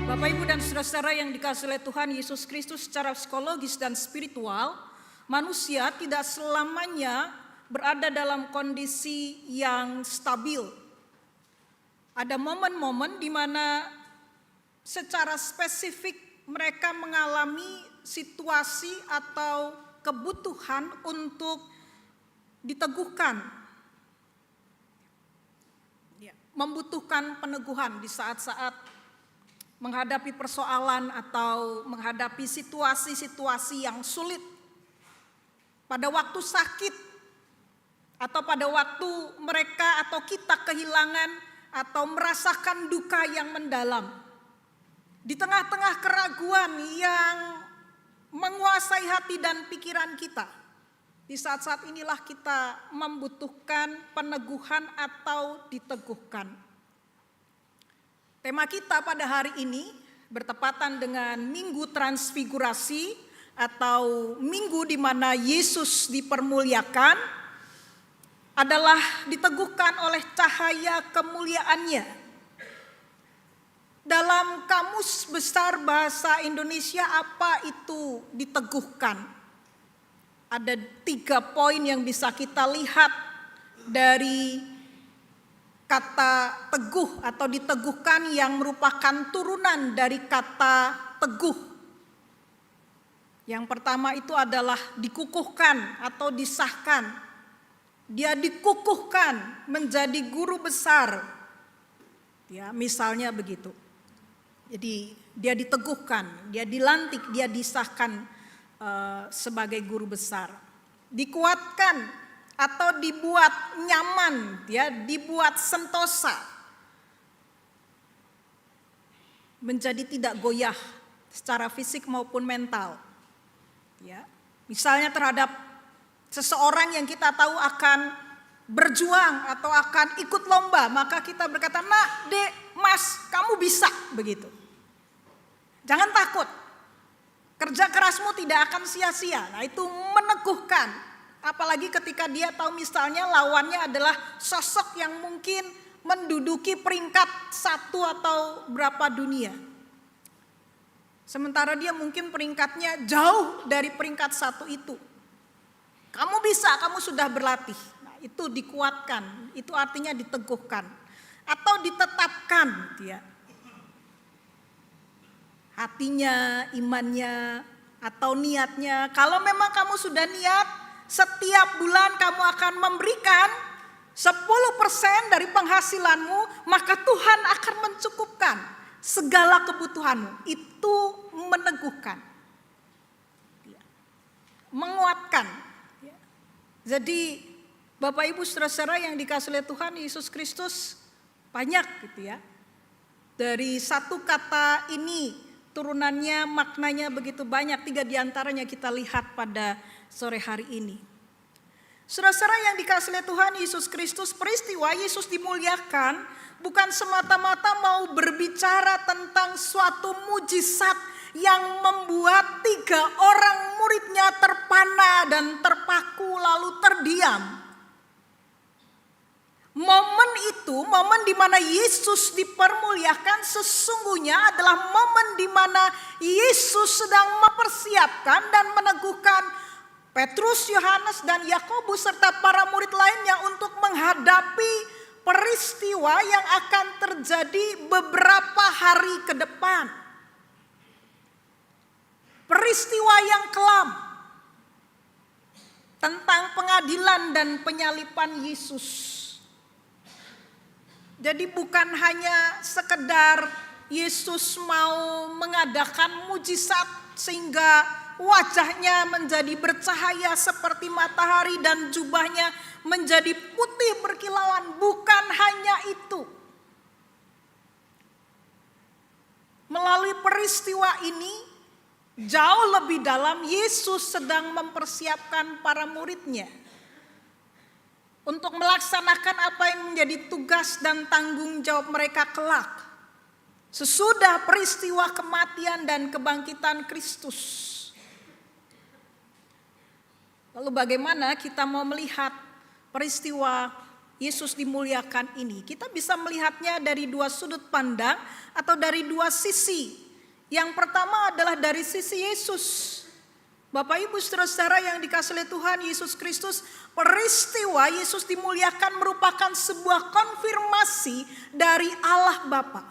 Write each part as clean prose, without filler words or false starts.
Bapak, Ibu, dan saudara-saudara yang dikasihi oleh Tuhan Yesus Kristus, secara psikologis dan spiritual, manusia tidak selamanya berada dalam kondisi yang stabil. Ada momen-momen di mana secara spesifik mereka mengalami situasi atau kebutuhan untuk diteguhkan, membutuhkan peneguhan di saat-saat menghadapi persoalan atau menghadapi situasi-situasi yang sulit. Pada waktu sakit atau pada waktu mereka atau kita kehilangan atau merasakan duka yang mendalam. Di tengah-tengah keraguan yang menguasai hati dan pikiran kita, di saat-saat inilah kita membutuhkan peneguhan atau diteguhkan. Tema kita pada hari ini bertepatan dengan Minggu Transfigurasi atau minggu di mana Yesus dipermuliakan, adalah diteguhkan oleh cahaya kemuliaannya. Dalam Kamus Besar Bahasa Indonesia, apa itu diteguhkan? Ada 3 poin yang bisa kita lihat dari kata teguh atau diteguhkan yang merupakan turunan dari kata teguh. Yang pertama itu adalah dikukuhkan atau disahkan. Dia dikukuhkan menjadi guru besar. Ya, misalnya begitu. Jadi dia diteguhkan, dia dilantik, dia disahkan sebagai guru besar. Dikuatkan atau dibuat nyaman, ya, dibuat sentosa, menjadi tidak goyah secara fisik maupun mental. Ya, misalnya terhadap seseorang yang kita tahu akan berjuang atau akan ikut lomba, maka kita berkata, "Nak, Dek, Mas, kamu bisa," begitu. Jangan takut, kerja kerasmu tidak akan sia-sia. Nah, itu meneguhkan. Apalagi ketika dia tahu misalnya lawannya adalah sosok yang mungkin menduduki peringkat 1 atau berapa dunia. Sementara dia mungkin peringkatnya jauh dari peringkat 1 itu. Kamu bisa, kamu sudah berlatih. Nah, itu dikuatkan, itu artinya diteguhkan. Atau ditetapkan dia. Hatinya, imannya, atau niatnya. Kalau memang kamu sudah niat, setiap bulan kamu akan memberikan 10% dari penghasilanmu, maka Tuhan akan mencukupkan segala kebutuhanmu. Itu meneguhkan, menguatkan. Jadi Bapak, Ibu, saudara-saudara yang dikasihi oleh Tuhan Yesus Kristus, banyak gitu ya. Dari satu kata ini turunannya, maknanya begitu banyak. 3 diantaranya kita lihat pada sore hari ini. Saudara-saudara yang dikasihi oleh Tuhan Yesus Kristus, peristiwa Yesus dimuliakan bukan semata-mata mau berbicara tentang suatu mujizat yang membuat 3 orang muridnya terpana dan terpaku lalu terdiam. Momen itu, momen di mana Yesus dipermuliakan, sesungguhnya adalah momen di mana Yesus sedang mempersiapkan dan meneguhkan Petrus, Yohanes, dan Yakobus serta para murid lainnya untuk menghadapi peristiwa yang akan terjadi beberapa hari ke depan. Peristiwa yang kelam tentang pengadilan dan penyaliban Yesus. Jadi bukan hanya sekedar Yesus mau mengadakan mujizat sehingga wajahnya menjadi bercahaya seperti matahari dan jubahnya menjadi putih berkilauan. Bukan hanya itu. Melalui peristiwa ini, jauh lebih dalam, Yesus sedang mempersiapkan para muridnya untuk melaksanakan apa yang menjadi tugas dan tanggung jawab mereka kelak sesudah peristiwa kematian dan kebangkitan Kristus. Lalu bagaimana kita mau melihat peristiwa Yesus dimuliakan ini, kita bisa melihatnya dari dua sudut pandang atau dari dua sisi. Yang pertama adalah dari sisi Yesus. Bapak Ibu saudara-saudara yang dikasihi oleh Tuhan Yesus Kristus, peristiwa Yesus dimuliakan merupakan sebuah konfirmasi dari Allah Bapa.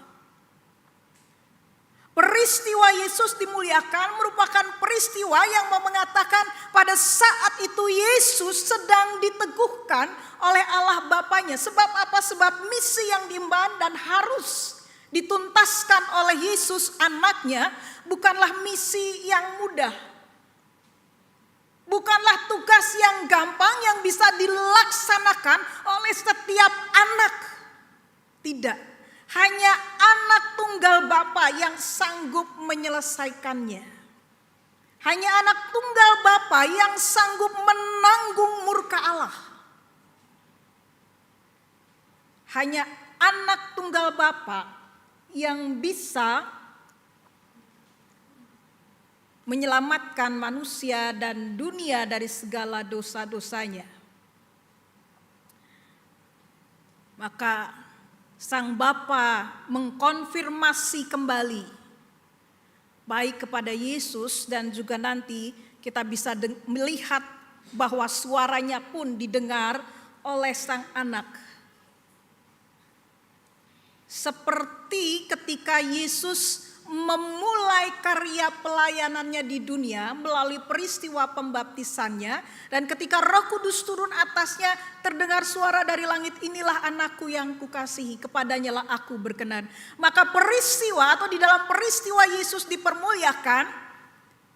Peristiwa Yesus dimuliakan merupakan peristiwa yang mengatakan pada saat itu Yesus sedang diteguhkan oleh Allah Bapanya. Sebab apa? Sebab misi yang diemban dan harus dituntaskan oleh Yesus anaknya bukanlah misi yang mudah. Bukanlah tugas yang gampang yang bisa dilaksanakan oleh setiap anak. Tidak. Hanya anak tunggal Bapa yang sanggup menyelesaikannya. Hanya anak tunggal Bapa yang sanggup menanggung murka Allah. Hanya anak tunggal Bapa yang bisa menyelamatkan manusia dan dunia dari segala dosa-dosanya. Maka Sang Bapa mengkonfirmasi kembali baik kepada Yesus dan juga nanti kita bisa melihat bahwa suaranya pun didengar oleh Sang Anak. Seperti ketika Yesus memulai karya pelayanannya di dunia melalui peristiwa pembaptisannya, dan ketika Roh Kudus turun atasnya terdengar suara dari langit, inilah anakku yang kukasihi, kepadanya lah aku berkenan. Maka peristiwa atau di dalam peristiwa Yesus dipermuliakan,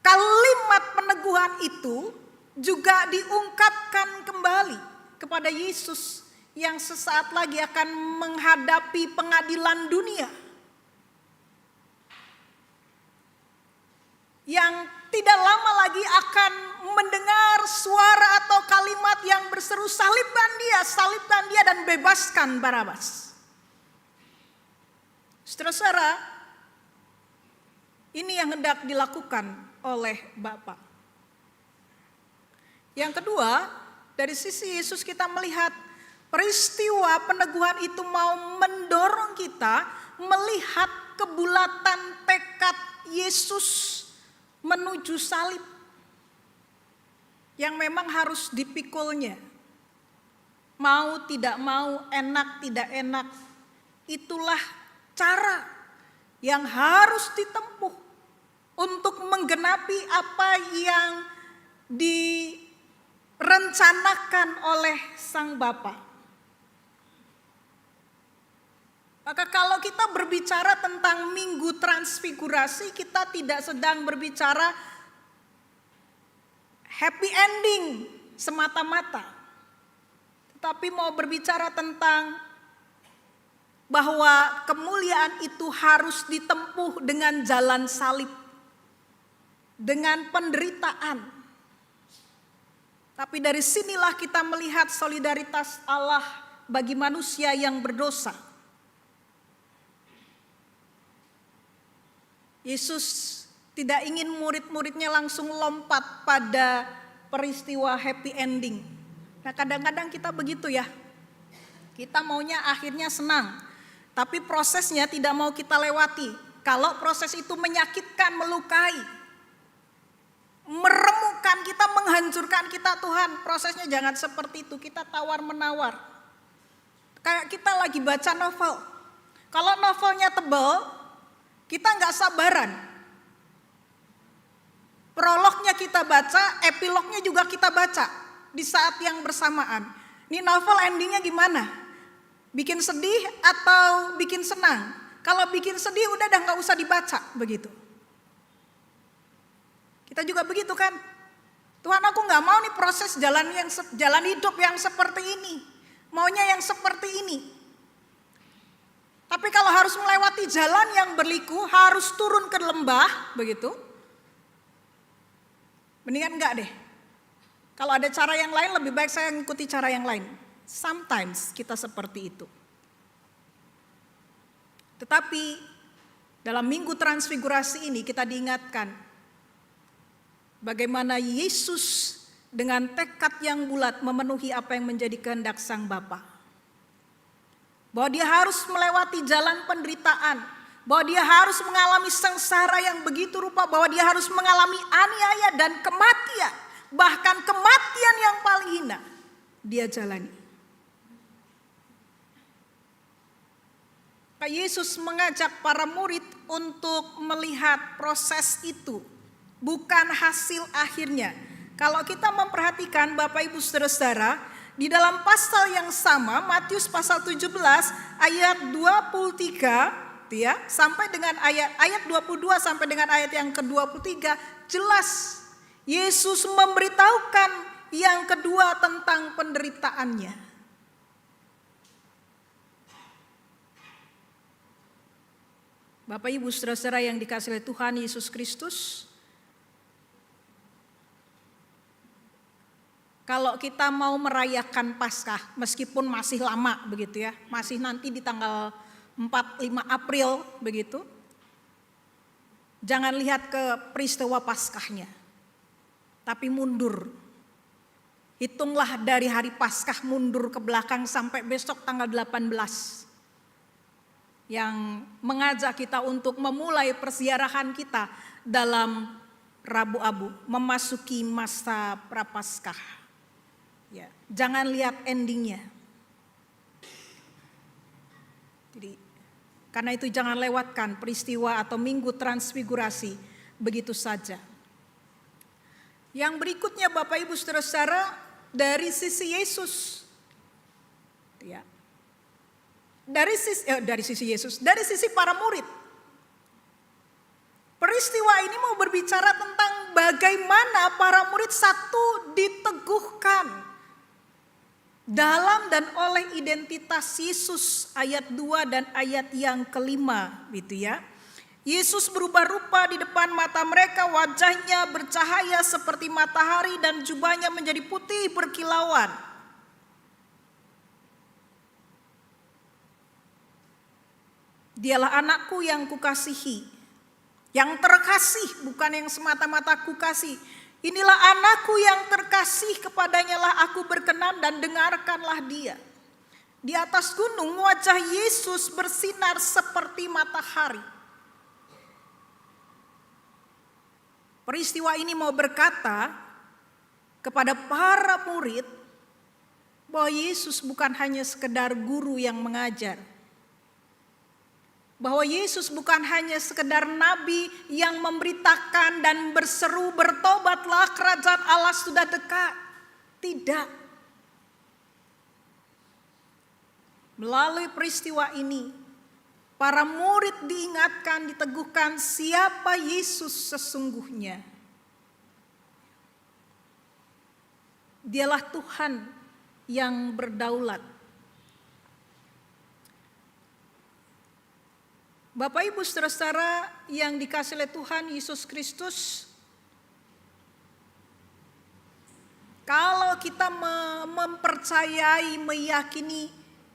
kalimat peneguhan itu juga diungkapkan kembali kepada Yesus yang sesaat lagi akan menghadapi pengadilan dunia. Yang tidak lama lagi akan mendengar suara atau kalimat yang berseru, salibkan dia dan bebaskan Barabas. Saudara-saudara, ini yang hendak dilakukan oleh Bapa. Yang kedua, dari sisi Yesus kita melihat peristiwa peneguhan itu mau mendorong kita melihat kebulatan tekad Yesus menuju salib yang memang harus dipikulnya. Mau tidak mau, enak tidak enak, itulah cara yang harus ditempuh untuk menggenapi apa yang direncanakan oleh Sang Bapa. Maka kalau kita berbicara tentang Minggu Transfigurasi, kita tidak sedang berbicara happy ending semata-mata. Tetapi mau berbicara tentang bahwa kemuliaan itu harus ditempuh dengan jalan salib, dengan penderitaan. Tapi dari sinilah kita melihat solidaritas Allah bagi manusia yang berdosa. Yesus tidak ingin murid-muridnya langsung lompat pada peristiwa happy ending. Nah, kadang-kadang kita begitu ya. Kita maunya akhirnya senang, tapi prosesnya tidak mau kita lewati. Kalau proses itu menyakitkan, melukai, meremukkan kita, menghancurkan kita, Tuhan, prosesnya jangan seperti itu. Kita tawar-menawar. Kayak kita lagi baca novel. Kalau novelnya tebal, kita nggak sabaran. Prolognya kita baca, epilognya juga kita baca di saat yang bersamaan. Ini novel endingnya gimana? Bikin sedih atau bikin senang? Kalau bikin sedih udah nggak usah dibaca, begitu. Kita juga begitu kan? Tuhan, aku nggak mau nih proses jalan hidup yang seperti ini. Maunya yang seperti ini. Tapi kalau harus melewati jalan yang berliku, harus turun ke lembah, begitu. Mendingan enggak deh. Kalau ada cara yang lain, lebih baik saya mengikuti cara yang lain. Sometimes kita seperti itu. Tetapi dalam Minggu Transfigurasi ini kita diingatkan bagaimana Yesus dengan tekad yang bulat memenuhi apa yang menjadi kehendak Sang Bapa. bahwa dia harus melewati jalan penderitaan, bahwa dia harus mengalami sengsara yang begitu rupa, bahwa dia harus mengalami aniaya dan kematian, bahkan kematian yang paling hina dia jalani. Pak Yesus mengajak para murid untuk melihat proses itu, bukan hasil akhirnya. Kalau kita memperhatikan Bapak Ibu Saudara-saudara, di dalam pasal yang sama, Matius pasal 17 ayat 23 ya, sampai dengan ayat 22 sampai dengan ayat yang ke-23, jelas Yesus memberitahukan yang kedua tentang penderitaannya. Bapak Ibu Saudara-saudara yang dikasihi oleh Tuhan Yesus Kristus, kalau kita mau merayakan Paskah, meskipun masih lama begitu ya, masih nanti di tanggal 4-5 April begitu, jangan lihat ke peristiwa Paskahnya, tapi mundur. Hitunglah dari hari Paskah mundur ke belakang sampai besok tanggal 18. Yang mengajak kita untuk memulai perziarahan kita dalam Rabu Abu, memasuki masa Prapaskah. Ya, jangan lihat endingnya. Jadi, karena itu jangan lewatkan peristiwa atau Minggu Transfigurasi begitu saja. Yang berikutnya Bapak Ibu Saudara-saudara, dari sisi Yesus. Ya. Dari sisi para murid. Peristiwa ini mau berbicara tentang bagaimana para murid satu diteguhkan dalam dan oleh identitas Yesus, ayat 2 dan ayat yang kelima gitu ya. Yesus berubah rupa di depan mata mereka, wajahnya bercahaya seperti matahari dan jubahnya menjadi putih berkilauan. Dialah anakku yang kukasihi, yang terkasih, bukan yang semata-mata kukasih. Inilah anakku yang terkasih, kepadanya lah aku berkenan dan dengarkanlah dia. Di atas gunung wajah Yesus bersinar seperti matahari. Peristiwa ini mau berkata kepada para murid bahwa Yesus bukan hanya sekedar guru yang mengajar. Bahwa Yesus bukan hanya sekedar nabi yang memberitakan dan berseru, bertobatlah kerajaan Allah sudah dekat. Tidak. Melalui peristiwa ini, para murid diingatkan, diteguhkan siapa Yesus sesungguhnya. Dialah Tuhan yang berdaulat. Bapak Ibu Saudara-saudara yang dikasihi oleh Tuhan Yesus Kristus, kalau kita mempercayai, meyakini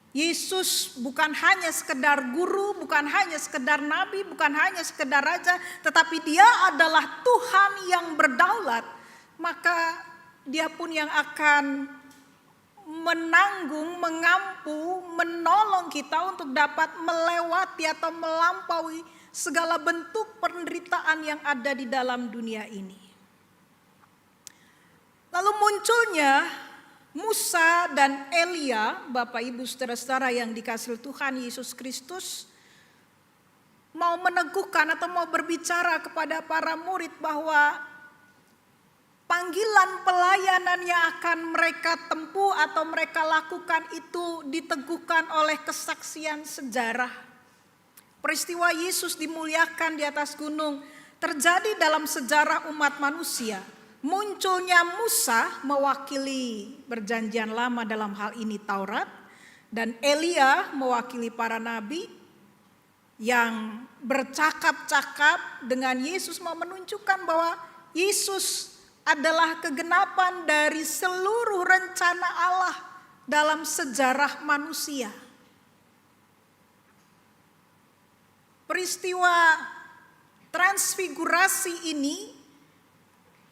Yesus bukan hanya sekedar guru, bukan hanya sekedar nabi, bukan hanya sekedar raja, tetapi dia adalah Tuhan yang berdaulat, maka dia pun yang akan menanggung, mengampu, menolong kita untuk dapat melewati atau melampaui segala bentuk penderitaan yang ada di dalam dunia ini. Lalu munculnya Musa dan Elia, Bapak Ibu Saudara-saudara yang dikasihi Tuhan Yesus Kristus, mau meneguhkan atau mau berbicara kepada para murid bahwa panggilan pelayanan yang akan mereka tempuh atau mereka lakukan itu diteguhkan oleh kesaksian sejarah. Peristiwa Yesus dimuliakan di atas gunung terjadi dalam sejarah umat manusia. Munculnya Musa mewakili perjanjian lama, dalam hal ini Taurat, dan Elia mewakili para nabi yang bercakap-cakap dengan Yesus, mau menunjukkan bahwa Yesus adalah kegenapan dari seluruh rencana Allah dalam sejarah manusia. Peristiwa transfigurasi ini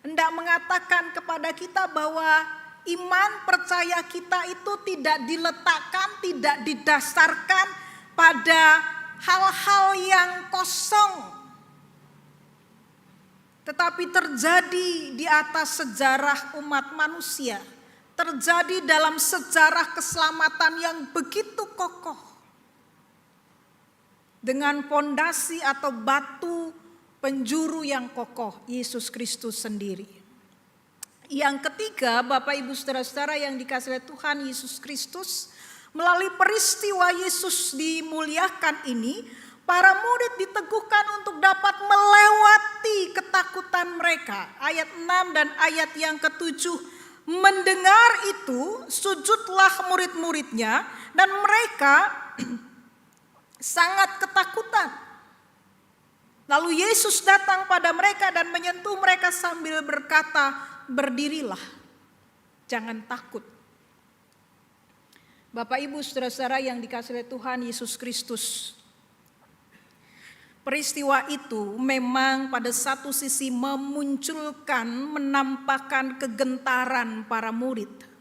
hendak mengatakan kepada kita bahwa iman percaya kita itu tidak diletakkan, tidak didasarkan pada hal-hal yang kosong, tetapi terjadi di atas sejarah umat manusia, terjadi dalam sejarah keselamatan yang begitu kokoh, dengan pondasi atau batu penjuru yang kokoh, Yesus Kristus sendiri. Yang ketiga, Bapak Ibu saudara-saudara yang dikasihi Tuhan Yesus Kristus, melalui peristiwa Yesus dimuliakan ini, para murid diteguhkan untuk dapat melewati ketakutan mereka. Ayat 6 dan ayat yang ke-7. Mendengar itu, sujudlah murid-muridnya dan mereka sangat ketakutan. Lalu Yesus datang pada mereka dan menyentuh mereka sambil berkata, berdirilah, jangan takut. Bapak Ibu saudara-saudara yang dikasihi Tuhan Yesus Kristus, peristiwa itu memang pada satu sisi memunculkan, menampakkan kegentaran para murid.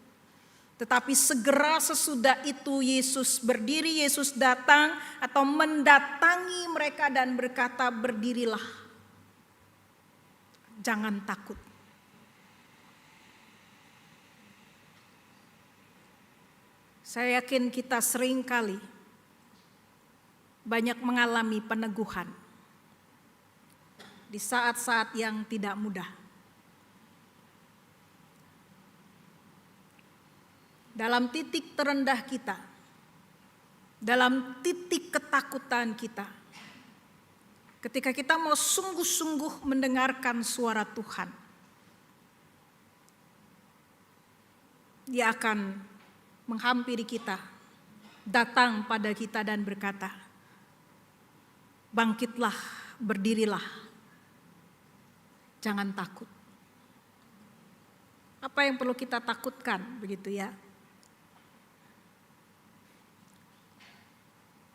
Tetapi segera sesudah itu Yesus berdiri, Yesus datang atau mendatangi mereka dan berkata, berdirilah, jangan takut. Saya yakin kita sering kali banyak mengalami peneguhan di saat-saat yang tidak mudah. Dalam titik terendah kita, dalam titik ketakutan kita, ketika kita mau sungguh-sungguh mendengarkan suara Tuhan, Dia akan menghampiri kita, datang pada kita dan berkata, bangkitlah, berdirilah, jangan takut. Apa yang perlu kita takutkan, begitu ya?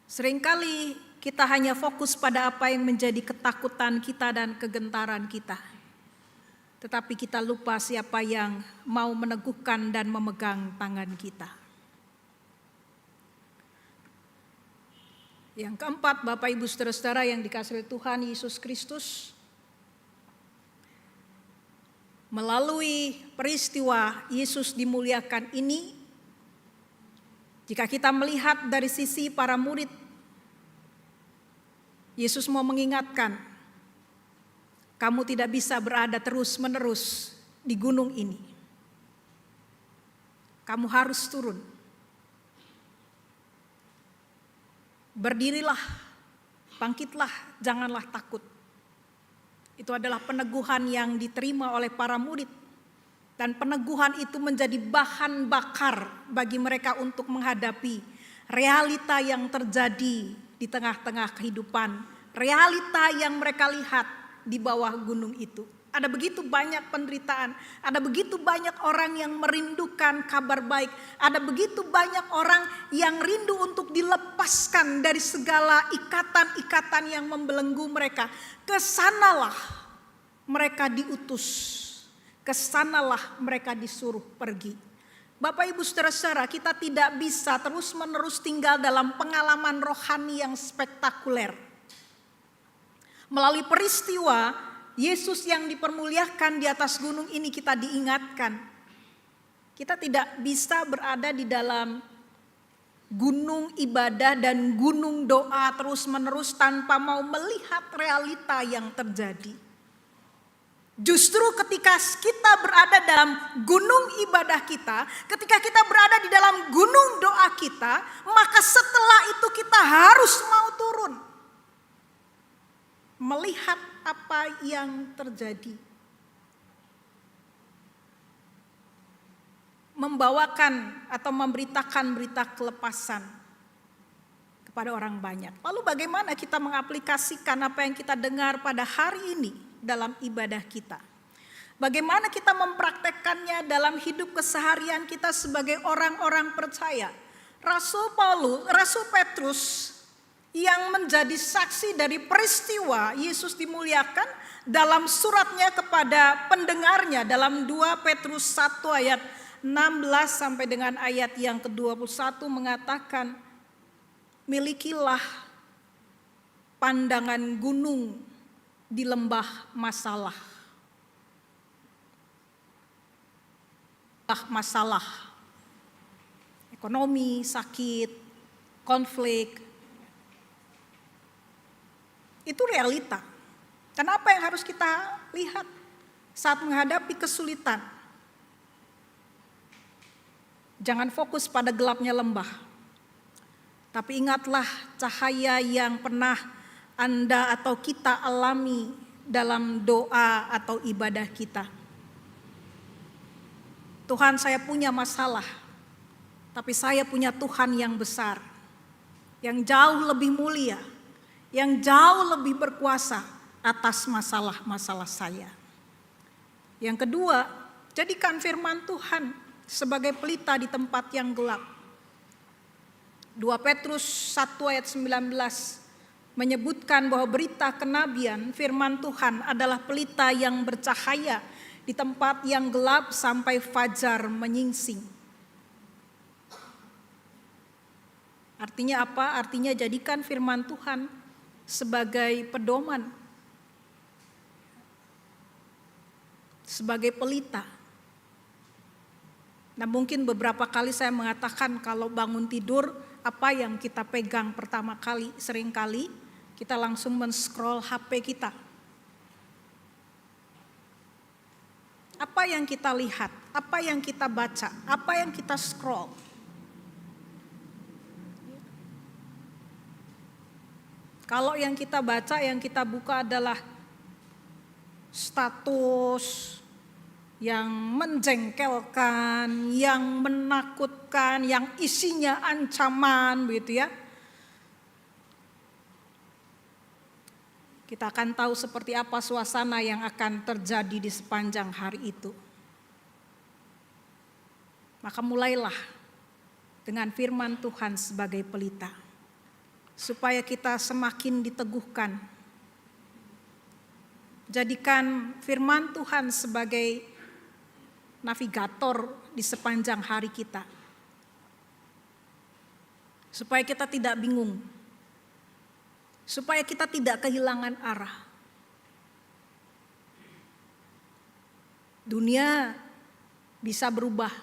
Seringkali kita hanya fokus pada apa yang menjadi ketakutan kita dan kegentaran kita. Tetapi kita lupa siapa yang mau meneguhkan dan memegang tangan kita. Yang keempat, Bapak Ibu saudara-saudara yang dikasihi Tuhan Yesus Kristus, melalui peristiwa Yesus dimuliakan ini, jika kita melihat dari sisi para murid, Yesus mau mengingatkan, kamu tidak bisa berada terus-menerus di gunung ini. Kamu harus turun. Berdirilah, bangkitlah, janganlah takut. Itu adalah peneguhan yang diterima oleh para murid. Dan peneguhan itu menjadi bahan bakar bagi mereka untuk menghadapi realita yang terjadi di tengah-tengah kehidupan. Realita yang mereka lihat di bawah gunung itu. Ada begitu banyak penderitaan, ada begitu banyak orang yang merindukan kabar baik, ada begitu banyak orang yang rindu untuk dilepaskan dari segala ikatan-ikatan yang membelenggu mereka. Kesanalah mereka diutus, kesanalah mereka disuruh pergi. Bapak Ibu saudara-saudara, kita tidak bisa terus-menerus tinggal dalam pengalaman rohani yang spektakuler. Melalui peristiwa Yesus yang dipermuliakan di atas gunung ini kita diingatkan. Kita tidak bisa berada di dalam gunung ibadah dan gunung doa terus-menerus tanpa mau melihat realita yang terjadi. Justru ketika kita berada dalam gunung ibadah kita, ketika kita berada di dalam gunung doa kita, maka setelah itu kita harus mau turun. Melihat apa yang terjadi. Membawakan atau memberitakan berita kelepasan kepada orang banyak. Lalu bagaimana kita mengaplikasikan apa yang kita dengar pada hari ini dalam ibadah kita? Bagaimana kita mempraktekkannya dalam hidup keseharian kita sebagai orang-orang percaya? Rasul Petrus yang menjadi saksi dari peristiwa Yesus dimuliakan dalam suratnya kepada pendengarnya dalam 2 Petrus 1 ayat 16 sampai dengan ayat yang ke-21 mengatakan, milikilah pandangan gunung di lembah masalah. Masalah ekonomi, sakit, konflik, itu realita. Kenapa yang harus kita lihat saat menghadapi kesulitan? Jangan fokus pada gelapnya lembah, tapi ingatlah cahaya yang pernah Anda atau kita alami dalam doa atau ibadah kita. Tuhan, saya punya masalah, tapi saya punya Tuhan yang besar, yang jauh lebih mulia, yang jauh lebih berkuasa atas masalah-masalah saya. Yang kedua, jadikan firman Tuhan sebagai pelita di tempat yang gelap. 2 Petrus 1 ayat 19 menyebutkan bahwa berita kenabian firman Tuhan adalah pelita yang bercahaya di tempat yang gelap sampai fajar menyingsing. Artinya apa? Artinya jadikan firman Tuhan sebagai pedoman, sebagai pelita. Nah, mungkin beberapa kali saya mengatakan kalau bangun tidur, apa yang kita pegang pertama kali? Seringkali kita langsung men-scroll HP kita. Apa yang kita lihat? Apa yang kita baca? Apa yang kita scroll? Kalau yang kita baca, yang kita buka adalah status yang menjengkelkan, yang menakutkan, yang isinya ancaman, begitu ya. Kita akan tahu seperti apa suasana yang akan terjadi di sepanjang hari itu. Maka mulailah dengan firman Tuhan sebagai pelita, supaya kita semakin diteguhkan. Jadikan firman Tuhan sebagai navigator di sepanjang hari kita, supaya kita tidak bingung, supaya kita tidak kehilangan arah. Dunia bisa berubah,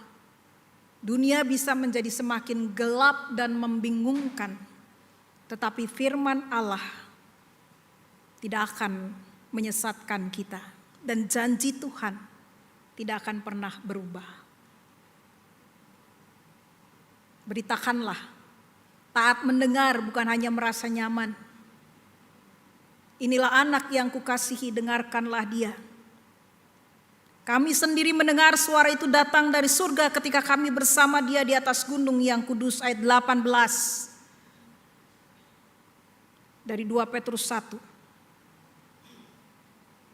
dunia bisa menjadi semakin gelap dan membingungkan, tetapi firman Allah tidak akan menyesatkan kita, dan janji Tuhan tidak akan pernah berubah. Beritakanlah, taat mendengar bukan hanya merasa nyaman. Inilah anak yang kukasihi, dengarkanlah dia. Kami sendiri mendengar suara itu datang dari surga ketika kami bersama dia di atas gunung yang kudus, ayat 18. Dari 2 Petrus 1.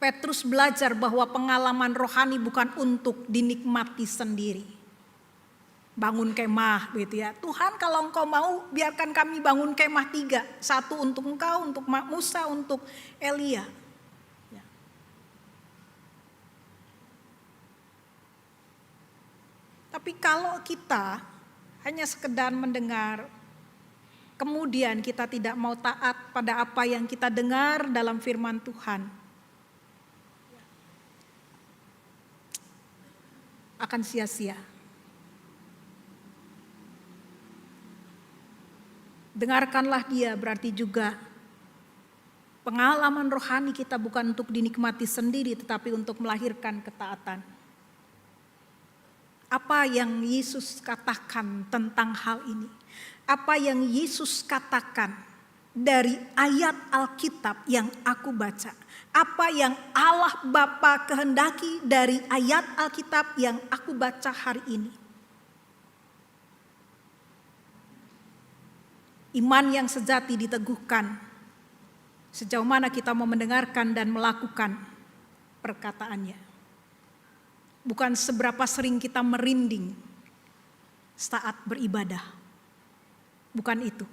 Petrus belajar bahwa pengalaman rohani bukan untuk dinikmati sendiri. Bangun kemah gitu ya. Tuhan, kalau engkau mau biarkan kami bangun kemah 3. 1 untuk engkau, untuk Musa, untuk Elia. Ya. Tapi kalau kita hanya sekedar mendengar, kemudian kita tidak mau taat pada apa yang kita dengar dalam firman Tuhan, akan sia-sia. Dengarkanlah dia berarti juga pengalaman rohani kita bukan untuk dinikmati sendiri, tetapi untuk melahirkan ketaatan. Apa yang Yesus katakan tentang hal ini? Apa yang Yesus katakan dari ayat Alkitab yang aku baca? Apa yang Allah Bapa kehendaki dari ayat Alkitab yang aku baca hari ini? Iman yang sejati diteguhkan sejauh mana kita mau mendengarkan dan melakukan perkataannya. Bukan seberapa sering kita merinding saat beribadah. Bukan itu.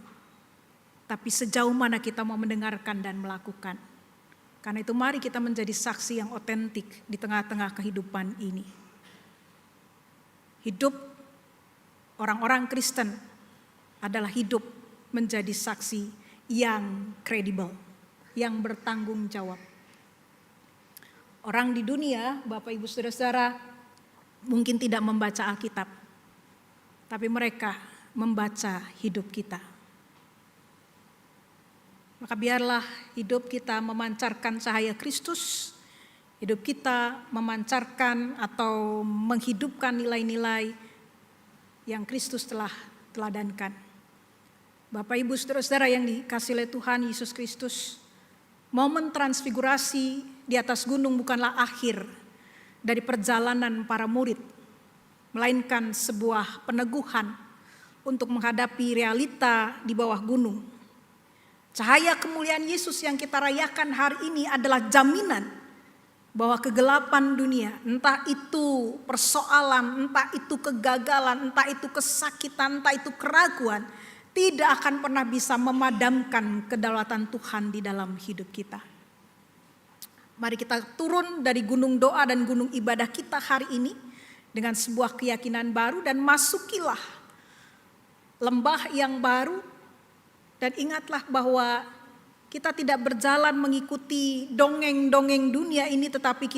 Tapi sejauh mana kita mau mendengarkan dan melakukan. Karena itu mari kita menjadi saksi yang otentik di tengah-tengah kehidupan ini. Hidup orang-orang Kristen adalah hidup menjadi saksi yang kredibel, yang bertanggung jawab. Orang di dunia, Bapak Ibu Saudara-saudara, mungkin tidak membaca Alkitab, tapi mereka membaca hidup kita. Maka biarlah hidup kita memancarkan cahaya Kristus, hidup kita memancarkan atau menghidupkan nilai-nilai yang Kristus telah teladankan. Bapak Ibu Saudara-saudara yang dikasihi oleh Tuhan Yesus Kristus, momen transfigurasi di atas gunung bukanlah akhir dari perjalanan para murid, melainkan sebuah peneguhan untuk menghadapi realita di bawah gunung. Cahaya kemuliaan Yesus yang kita rayakan hari ini adalah jaminan bahwa kegelapan dunia, entah itu persoalan, entah itu kegagalan, entah itu kesakitan, entah itu keraguan, tidak akan pernah bisa memadamkan kedaulatan Tuhan di dalam hidup kita. Mari kita turun dari gunung doa dan gunung ibadah kita hari ini dengan sebuah keyakinan baru dan masukilah lembah yang baru. Dan ingatlah bahwa kita tidak berjalan mengikuti dongeng-dongeng dunia ini, tetapi kita